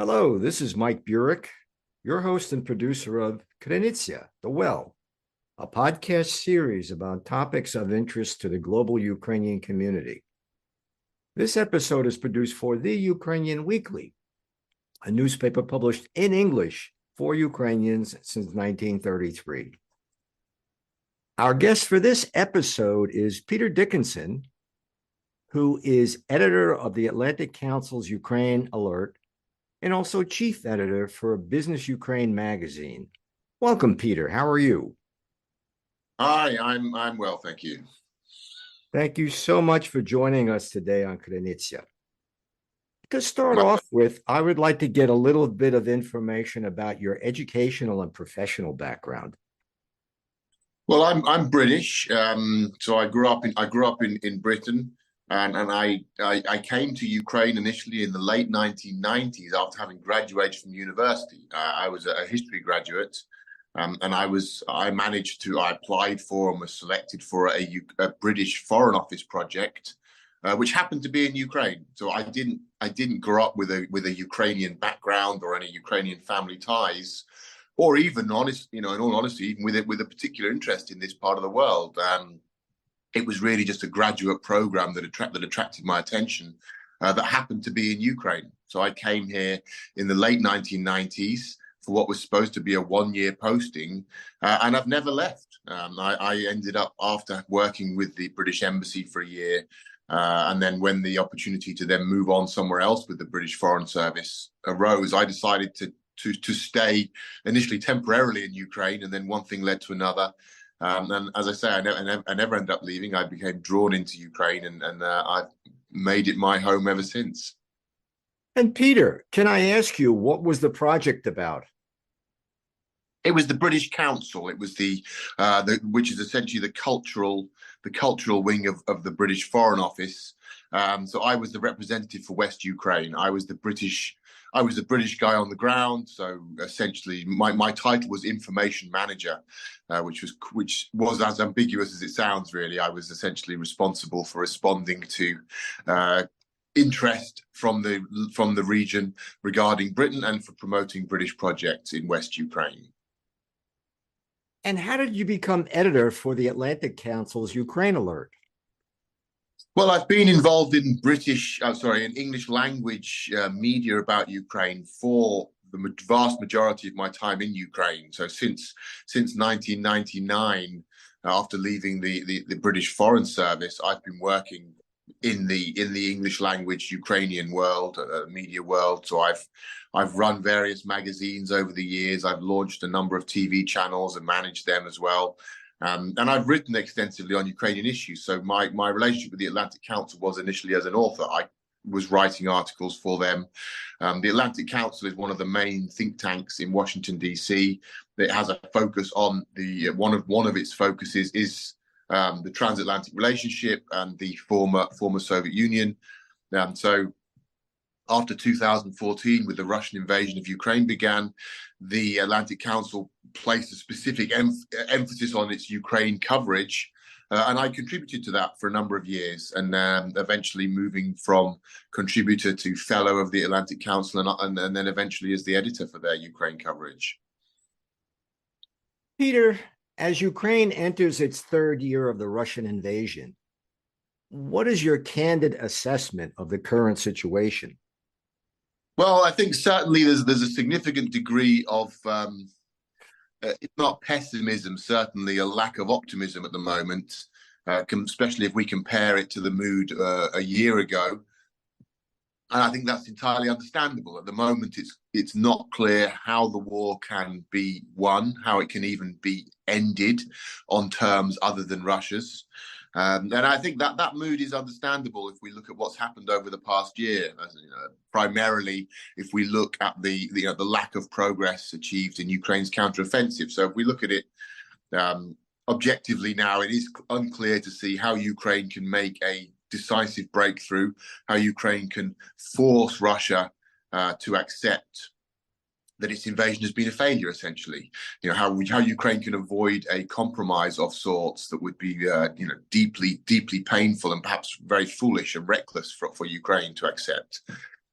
Hello, this is Mike Burek, your host and producer of UkraineAlert, The Well, a podcast series about topics of interest to the global Ukrainian community. This episode is produced for the Ukrainian Weekly, a newspaper published in English for Ukrainians since 1933. Our guest for this episode is Peter Dickinson, who is editor of the Atlantic Council's UkraineAlert and also chief editor for Business Ukraine magazine. Welcome, Peter. How are you? Hi, I'm well, thank you. Thank you so much for joining us today on UkraineAlert. To start off with, I would like to get a little bit of information about your educational and professional background. Well, I'm British, so I grew up in Britain, and I came to Ukraine initially in the late 1990s after having graduated from university. I was a history graduate, and I applied for and was selected for a British Foreign Office project, which happened to be in Ukraine. So I didn't grow up with a Ukrainian background or any Ukrainian family ties, or even in all honesty, even with a particular interest in this part of the world. It was really just a graduate program that attracted my attention, that happened to be in Ukraine. So I came here in the late 1990s for what was supposed to be a one-year posting, and I've never left. I ended up, after working with the British Embassy for a year, and then when the opportunity to then move on somewhere else with the British Foreign Service arose, I decided to stay initially temporarily in Ukraine, and then one thing led to another. And as I say, I never ended up leaving. I became drawn into Ukraine, and I've made it my home ever since. And Peter, can I ask you, what was the project about? It was the British Council. It was which is essentially the cultural wing of the British Foreign Office. So I was the representative for West Ukraine. I was the British guy on the ground. So essentially, my title was information manager, which was as ambiguous as it sounds. Really, I was essentially responsible for responding to interest from the region regarding Britain and for promoting British projects in West Ukraine. And how did you become editor for the Atlantic Council's UkraineAlert? Well, I've been involved in English language media about Ukraine for the vast majority of my time in Ukraine. So since 1999, after leaving the British Foreign Service, I've been working in the English language Ukrainian world, media world. So I've run various magazines over the years. I've launched a number of TV channels and managed them as well. And I've written extensively on Ukrainian issues. So my relationship with the Atlantic Council was initially as an author. I was writing articles for them. The Atlantic Council is one of the main think tanks in Washington, D.C. It has a focus on one of its focuses is the transatlantic relationship and the former Soviet Union. So after 2014, with the Russian invasion of Ukraine began, the Atlantic Council placed a specific emphasis on its Ukraine coverage, and I contributed to that for a number of years, and eventually moving from contributor to fellow of the Atlantic Council, and then eventually as the editor for their Ukraine coverage. Peter, as Ukraine enters its third year of the Russian invasion, what is your candid assessment of the current situation? Well, I think certainly there's a significant degree of, if not pessimism, certainly a lack of optimism at the moment, especially if we compare it to the mood a year ago. And I think that's entirely understandable. At the moment, it's not clear how the war can be won, how it can even be ended on terms other than Russia's. And I think that mood is understandable if we look at what's happened over the past year. Primarily, if we look at the lack of progress achieved in Ukraine's counteroffensive. So if we look at it objectively now, it is unclear to see how Ukraine can make a decisive breakthrough, how Ukraine can force Russia to accept that its invasion has been a failure, essentially. How Ukraine can avoid a compromise of sorts that would be deeply painful and perhaps very foolish and reckless for Ukraine to accept.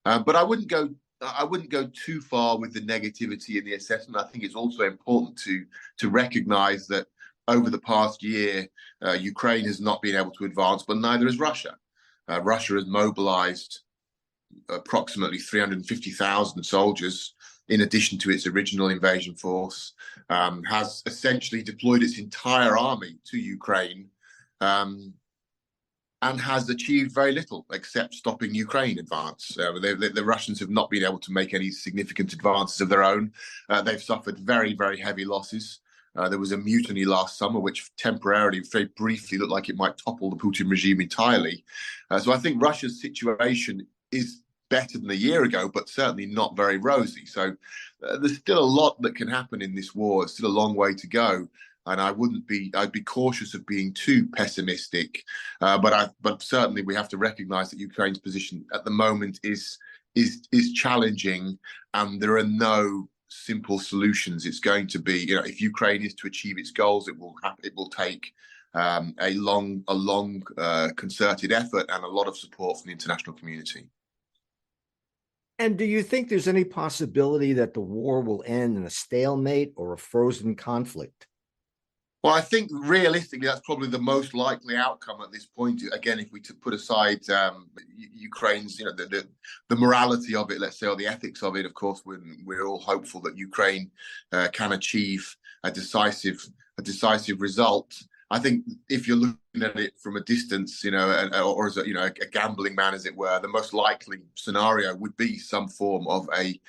But I wouldn't go I wouldn't go too far with the negativity in the assessment. I think it's also important to recognise that over the past year, Ukraine has not been able to advance, but neither has Russia. Russia has mobilised approximately 350,000 soldiers in addition to its original invasion force, has essentially deployed its entire army to Ukraine, and has achieved very little except stopping Ukraine advance. The Russians have not been able to make any significant advances of their own. They've suffered very, very heavy losses. There was a mutiny last summer, which temporarily, very briefly, looked like it might topple the Putin regime entirely. So I think Russia's situation is better than a year ago, but certainly not very rosy. So there's still a lot that can happen in this war. It's still a long way to go. And I'd be cautious of being too pessimistic. But certainly we have to recognize that Ukraine's position at the moment is challenging, and there are no simple solutions. It's going to be, if Ukraine is to achieve its goals, it will take a long concerted effort and a lot of support from the international community. And do you think there's any possibility that the war will end in a stalemate or a frozen conflict? Well, I think realistically, that's probably the most likely outcome at this point. Again, if we put aside Ukraine's, the morality of it, let's say, or the ethics of it, of course, we're all hopeful that Ukraine can achieve a decisive result. I think if you're looking at it from a distance, or as a gambling man, as it were, the most likely scenario would be some form of a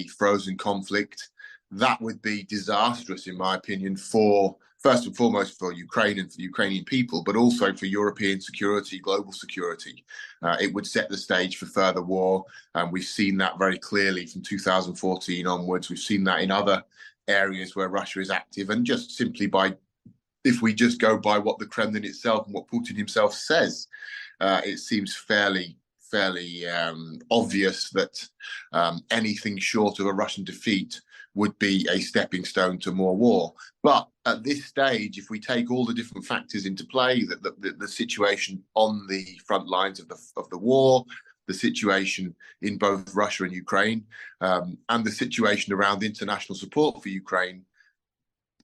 frozen conflict. That would be disastrous, in my opinion, first and foremost for Ukraine and for the Ukrainian people, but also for European security, global security. It would set the stage for further war, and we've seen that very clearly from 2014 onwards. We've seen that in other areas where Russia is active, and just simply if we just go by what the Kremlin itself and what Putin himself says, it seems fairly obvious that anything short of a Russian defeat would be a stepping stone to more war. But at this stage, if we take all the different factors into play, the situation on the front lines of the war, the situation in both Russia and Ukraine, and the situation around international support for Ukraine,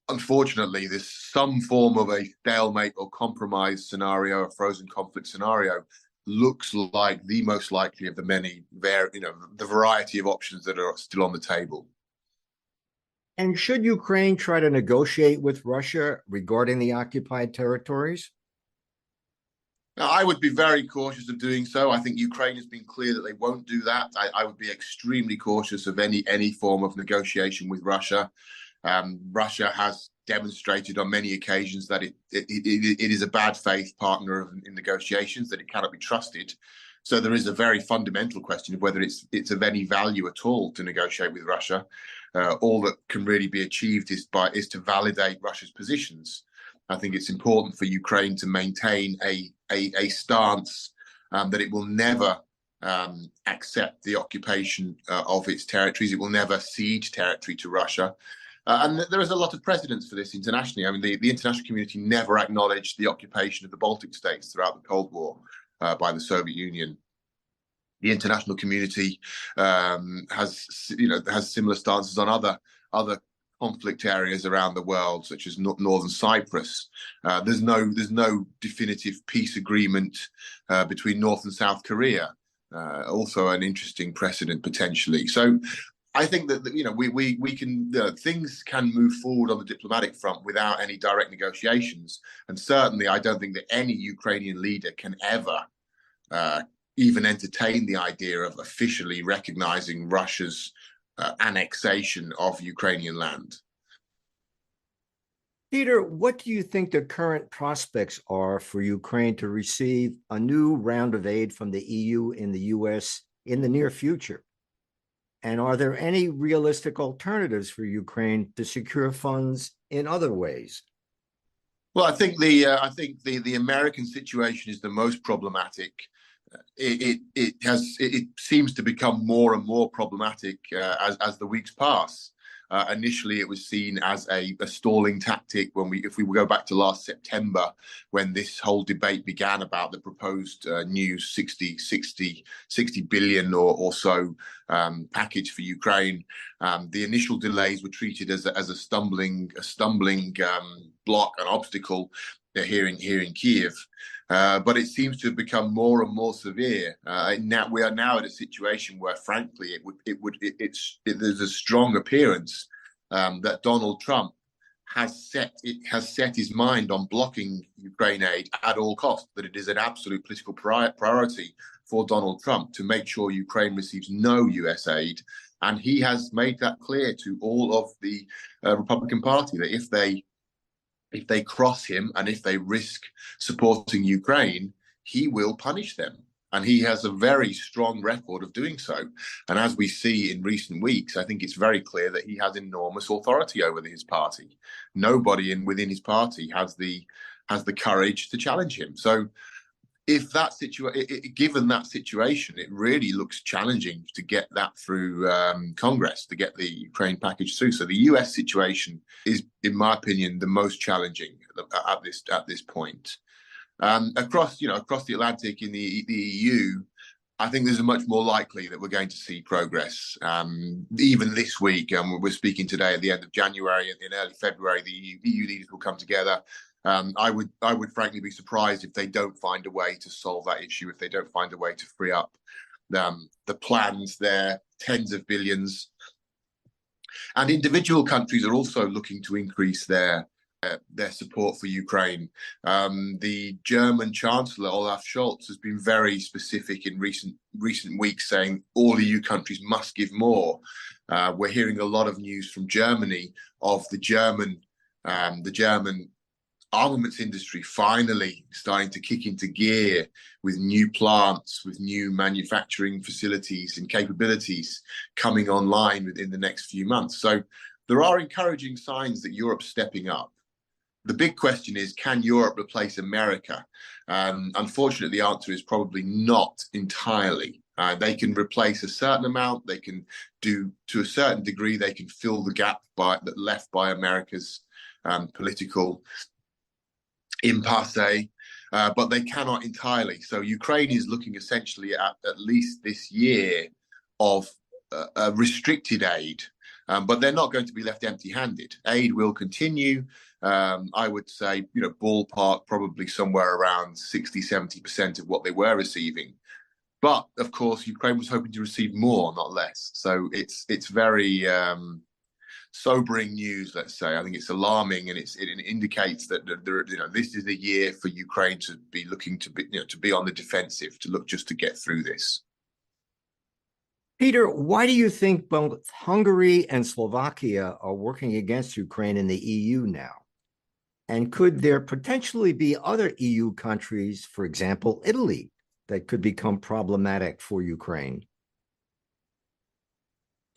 unfortunately, there's some form of a stalemate or compromise scenario, a frozen conflict scenario, looks like the most likely of the many, the variety of options that are still on the table. And should Ukraine try to negotiate with Russia regarding the occupied territories? Now, I would be very cautious of doing so. I think Ukraine has been clear that they won't do that. I would be extremely cautious of any form of negotiation with Russia. Russia has demonstrated on many occasions that it is a bad faith partner in negotiations, that it cannot be trusted. So there is a very fundamental question of whether it's of any value at all to negotiate with Russia. All that can really be achieved is to validate Russia's positions. I think it's important for Ukraine to maintain a stance that it will never accept the occupation of its territories. It will never cede territory to Russia. And there is a lot of precedence for this internationally. I mean, the international community never acknowledged the occupation of the Baltic states throughout the Cold War by the Soviet Union. The international community has similar stances on other conflict areas around the world, such as northern Cyprus. There's no definitive peace agreement between North and South Korea. Also, an interesting precedent potentially. So, I think that we can things can move forward on the diplomatic front without any direct negotiations, and certainly I don't think that any Ukrainian leader can ever even entertain the idea of officially recognizing Russia's annexation of Ukrainian land. Peter, what do you think the current prospects are for Ukraine to receive a new round of aid from the EU and the US in the near future? And are there any realistic alternatives for Ukraine to secure funds in other ways? Well, I think the American situation is the most problematic. It seems to become more and more problematic as the weeks pass. Initially, it was seen as a stalling tactic if we go back to last September, when this whole debate began about the proposed new 60 billion or so package for Ukraine. The initial delays were treated as a stumbling block, an obstacle here in Kiev. But it seems to have become more and more severe. Now we are now at a situation where, frankly, there's a strong appearance that Donald Trump has set his mind on blocking Ukraine aid at all costs. That it is an absolute political priority for Donald Trump to make sure Ukraine receives no US aid, and he has made that clear to all of the Republican Party that if they cross him and if they risk supporting Ukraine, he will punish them. And he has a very strong record of doing so. And as we see in recent weeks, I think it's very clear that he has enormous authority over his party. Nobody within his party has the courage to challenge him. So if given that situation, it really looks challenging to get that through Congress, to get the Ukraine package through. So the US situation is, in my opinion, the most challenging at this point. Across the Atlantic in the EU, I think there's a much more likely that we're going to see progress. Even this week, we're speaking today at the end of January, in early February, the EU leaders will come together. I would frankly be surprised if they don't find a way to solve that issue, if they don't find a way to free up the plans there, tens of billions. And individual countries are also looking to increase their support for Ukraine. The German Chancellor Olaf Scholz has been very specific in recent weeks, saying all EU countries must give more. We're hearing a lot of news from Germany of the German armaments industry finally starting to kick into gear with new plants, with new manufacturing facilities and capabilities coming online within the next few months. So there are encouraging signs that Europe's stepping up. The big question is, can Europe replace America? Unfortunately, the answer is probably not entirely. They can replace a certain amount. They can do, to a certain degree, they can fill the gap left by America's political impasse, but they cannot entirely. So Ukraine is looking essentially at least this year of restricted aid, but they're not going to be left empty-handed. Aid will continue. I would say, ballpark, probably somewhere around 60-70% of what they were receiving. But of course, Ukraine was hoping to receive more, not less. So it's very sobering news, let's say. I think it's alarming, and it indicates that this is a year for Ukraine to be looking to be on the defensive, to look just to get through this. Peter, why do you think both Hungary and Slovakia are working against Ukraine in the EU now? And could there potentially be other EU countries, for example, Italy, that could become problematic for Ukraine?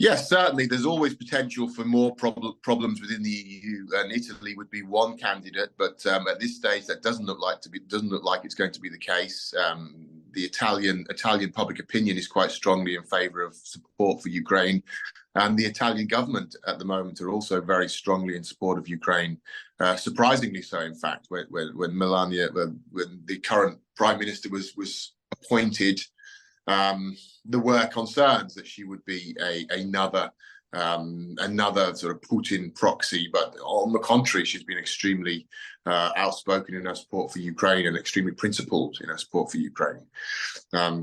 Yes, certainly. There's always potential for more problems within the EU, and Italy would be one candidate. But at this stage, that doesn't look like it's going to be the case. The Italian public opinion is quite strongly in favour of support for Ukraine, and the Italian government at the moment are also very strongly in support of Ukraine. Surprisingly so, in fact, when the current prime minister was appointed. There were concerns that she would be another sort of Putin proxy, but on the contrary, she's been extremely outspoken in her support for Ukraine and extremely principled in her support for Ukraine.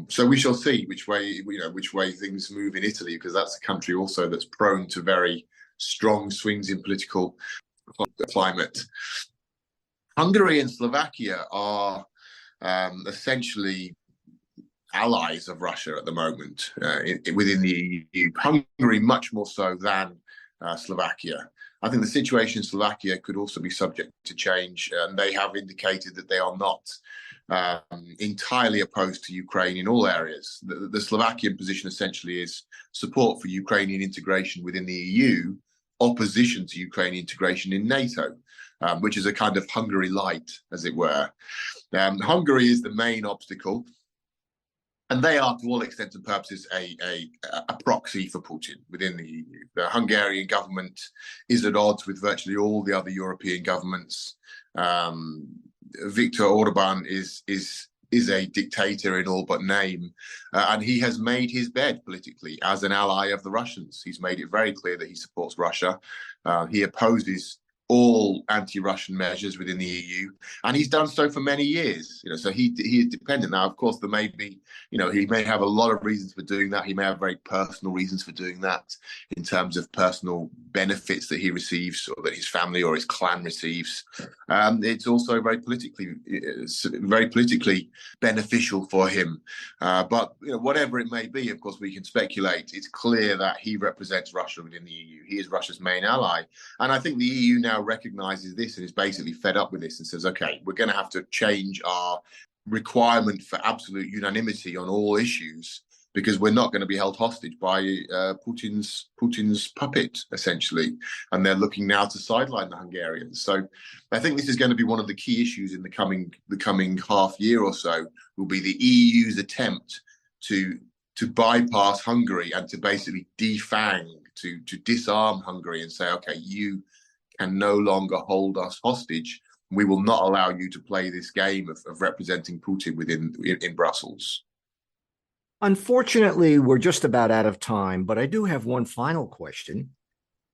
So we shall see which way things move in Italy, because that's a country also that's prone to very strong swings in political climate. Hungary and Slovakia are essentially allies of Russia at the moment within the EU. Hungary much more so than Slovakia. I think the situation in Slovakia could also be subject to change, and they have indicated that they are not entirely opposed to Ukraine in all areas. The Slovakian position essentially is support for Ukrainian integration within the EU, opposition to Ukrainian integration in NATO, which is a kind of Hungary light, as it were. Hungary is the main obstacle. And they are, to all intents and purposes, a proxy for Putin within the EU. The Hungarian government is at odds with virtually all the other European governments. Viktor Orban is a dictator in all but name, and he has made his bed politically as an ally of the Russians. He's made it very clear that he supports Russia. He opposes all anti-Russian measures within the EU, and he's done so for many years. So he is dependent. Now, of course, there may be, he may have a lot of reasons for doing that. He may have very personal reasons for doing that in terms of personal benefits that he receives, or that his family or his clan receives. It's also very politically beneficial for him. But whatever it may be, of course, we can speculate. It's clear that he represents Russia within the EU. He is Russia's main ally, and I think the EU now recognizes this and is basically fed up with this and says, okay, we're going to have to change our requirement for absolute unanimity on all issues, because we're not going to be held hostage by Putin's puppet, essentially. And they're looking now to sideline the Hungarians. So I think this is going to be one of the key issues in the coming half year or so, will be the EU's attempt to bypass Hungary and to basically defang, to disarm Hungary and say, okay, you can no longer hold us hostage. We will not allow you to play this game of representing Putin in Brussels. Unfortunately, we're just about out of time, but I do have one final question.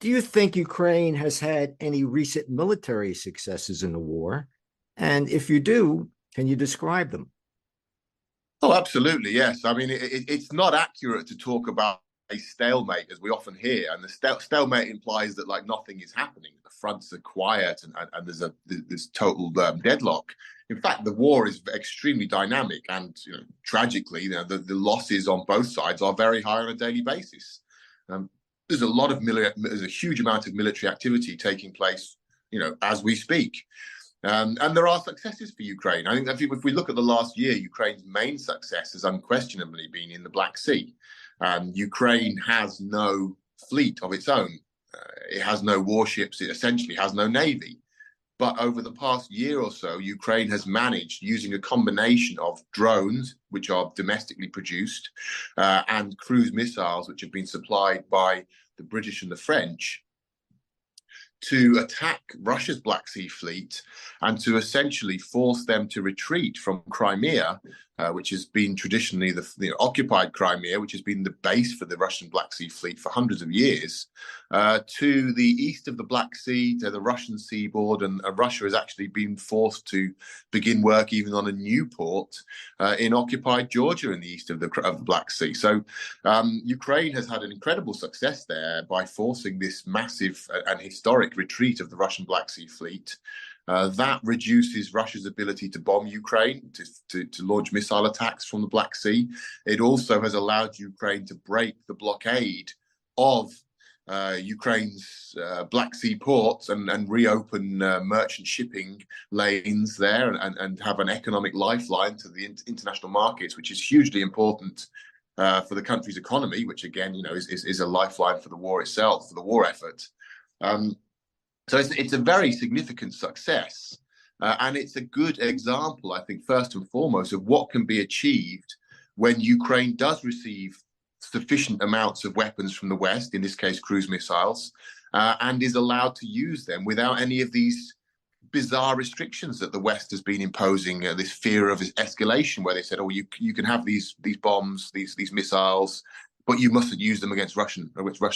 Do you think Ukraine has had any recent military successes in the war? And if you do, can you describe them? Oh, absolutely, yes. I mean, it's not accurate to talk about a stalemate, as we often hear, and the stalemate implies that nothing is happening. The fronts are quiet, and there's total deadlock. In fact, the war is extremely dynamic, and tragically, the losses on both sides are very high on a daily basis. There's a huge amount of military activity taking place, as we speak. And there are successes for Ukraine. I think if we look at the last year, Ukraine's main success has unquestionably been in the Black Sea. Ukraine has no fleet of its own. It has no warships. It essentially has no navy. But over the past year or so, Ukraine has managed, using a combination of drones, which are domestically produced, and cruise missiles, which have been supplied by the British and the French, to attack Russia's Black Sea fleet and to essentially force them to retreat from Crimea, which has been traditionally the occupied Crimea, which has been the base for the Russian Black Sea fleet for hundreds of years, to the east of the Black Sea, to the Russian seaboard. And Russia has actually been forced to begin work even on a new port in occupied Georgia in the east of the Black Sea. So Ukraine has had an incredible success there by forcing this massive and historic retreat of the Russian Black Sea fleet. That reduces Russia's ability to bomb Ukraine, to launch missile attacks from the Black Sea. It also has allowed Ukraine to break the blockade of Ukraine's Black Sea ports and reopen merchant shipping lanes there and have an economic lifeline to the international markets, which is hugely important for the country's economy, which again, is a lifeline for the war itself, for the war effort. So it's a very significant success, and it's a good example, I think, first and foremost, of what can be achieved when Ukraine does receive sufficient amounts of weapons from the West, in this case cruise missiles, and is allowed to use them without any of these bizarre restrictions that the West has been imposing, this fear of escalation, where they said, oh, you can have these bombs, these missiles, but you mustn't use them against Russian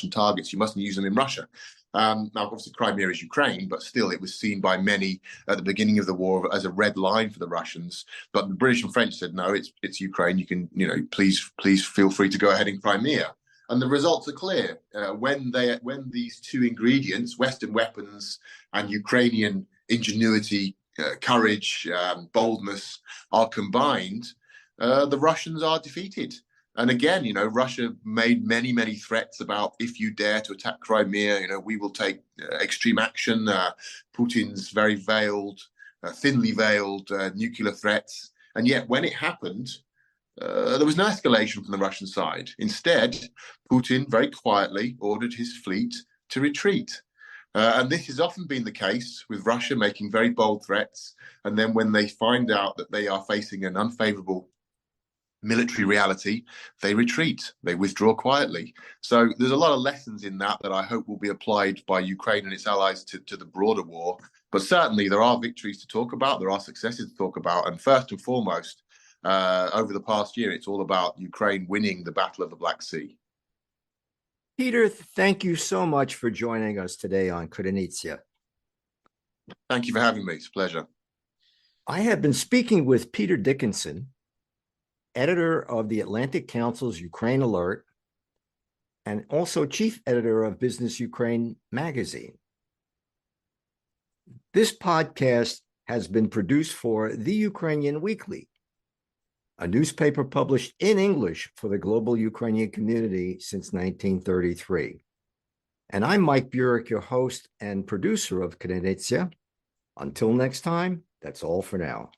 targets. You mustn't use them in Russia. Now, obviously, Crimea is Ukraine, but still, it was seen by many at the beginning of the war as a red line for the Russians. But the British and French said, no, it's Ukraine. You can, please feel free to go ahead in Crimea. And the results are clear. When these two ingredients, Western weapons and Ukrainian ingenuity, courage, boldness, are combined, the Russians are defeated. And again, Russia made many, many threats about, if you dare to attack Crimea, we will take extreme action. Putin's very veiled, thinly veiled nuclear threats. And yet when it happened, there was no escalation from the Russian side. Instead, Putin very quietly ordered his fleet to retreat. And this has often been the case with Russia making very bold threats. And then when they find out that they are facing an unfavorable military reality, they retreat, they withdraw quietly. So there's a lot of lessons in that I hope will be applied by Ukraine and its allies to the broader war. But certainly there are victories to talk about, there are successes to talk about. And first and foremost, over the past year, it's all about Ukraine winning the Battle of the Black Sea. Peter, thank you so much for joining us today on Krynytsia. Thank you for having me. It's a pleasure. I have been speaking with Peter Dickinson, editor of the Atlantic Council's UkraineAlert, and also chief editor of Business Ukraine magazine. This podcast has been produced for The Ukrainian Weekly, a newspaper published in English for the global Ukrainian community since 1933. And I'm Mike Burek, your host and producer of Krynytsia. Until next time, that's all for now.